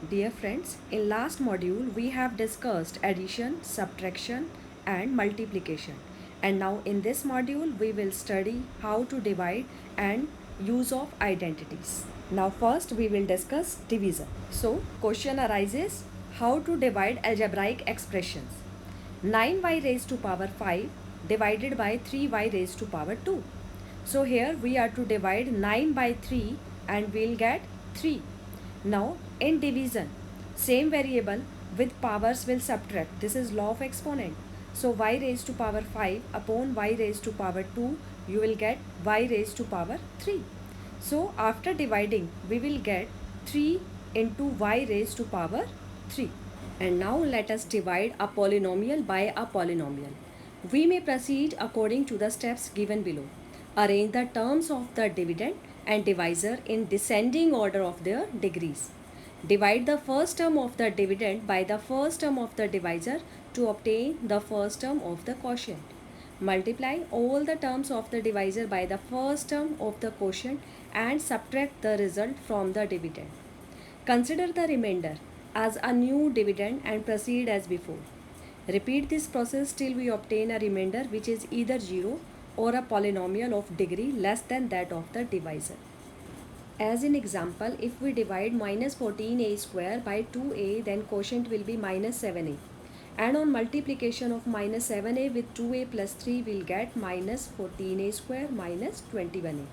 Dear friends, in last module we have discussed addition, subtraction and multiplication. And now in this module we will study how to divide and use of identities. Now first we will discuss division. So question arises, how to divide algebraic expressions. 9y raised to power 5 divided by 3y raised to power 2. So here we are to divide 9 by 3 and we'll get 3. Now in division, same variable with powers will subtract. This is law of exponent. So y raised to power 5 upon y raised to power 2, you will get y raised to power 3. So after dividing, we will get 3 into y raised to power 3. And now let us divide a polynomial by a polynomial. We may proceed according to the steps given below. Arrange the terms of the dividend and divisor in descending order of their degrees. Divide the first term of the dividend by the first term of the divisor to obtain the first term of the quotient. Multiply all the terms of the divisor by the first term of the quotient and subtract the result from the dividend. Consider the remainder as a new dividend and proceed as before. Repeat this process till we obtain a remainder which is either 0 or a polynomial of degree less than that of the divisor. As in example, if we divide minus 14a square by 2a, then quotient will be minus 7a. And on multiplication of minus 7a with 2a plus 3, we'll get minus 14a square minus 21a.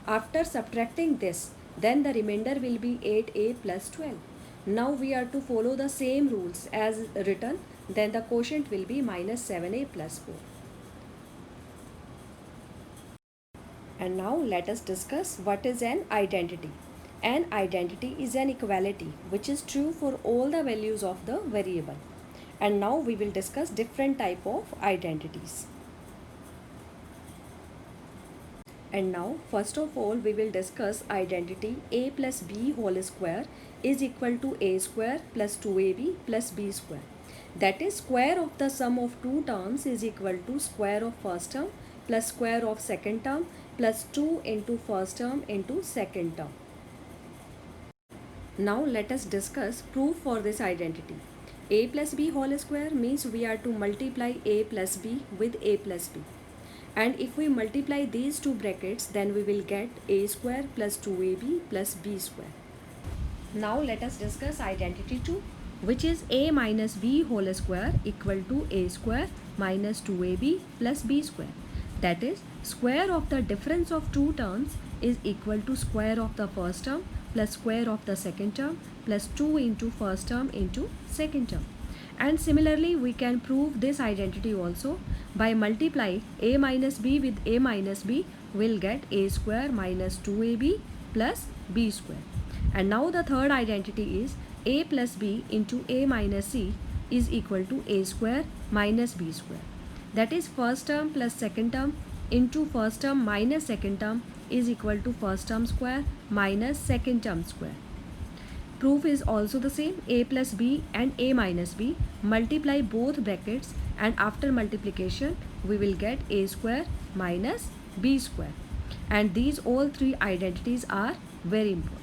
After subtracting this, then the remainder will be 8a plus 12. Now we are to follow the same rules as written, then the quotient will be minus 7a plus 4. And now let us discuss what is an identity. An identity is an equality which is true for all the values of the variable. And now we will discuss different type of identities. And now first of all we will discuss identity a plus b whole square is equal to a square plus 2ab plus b square. That is, square of the sum of two terms is equal to square of first term plus square of second term plus 2 into first term into second term. Now let us discuss proof for this identity. A plus b whole square means we are to multiply a plus b with a plus b. And if we multiply these two brackets, then we will get a square plus 2ab plus b square. Now let us discuss identity 2, which is a minus b whole square equal to a square minus 2ab plus b square. That is, square of the difference of two terms is equal to square of the first term plus square of the second term plus 2 into first term into second term. And similarly, we can prove this identity also by multiply a minus b with a minus b, will get a square minus 2ab plus b square. And now the third identity is a plus b into a minus c is equal to a square minus b square. That is, first term plus second term into first term minus second term is equal to first term square minus second term square. Proof is also the same. A plus b and a minus b, multiply both brackets and after multiplication we will get a square minus b square. And these all three identities are very important.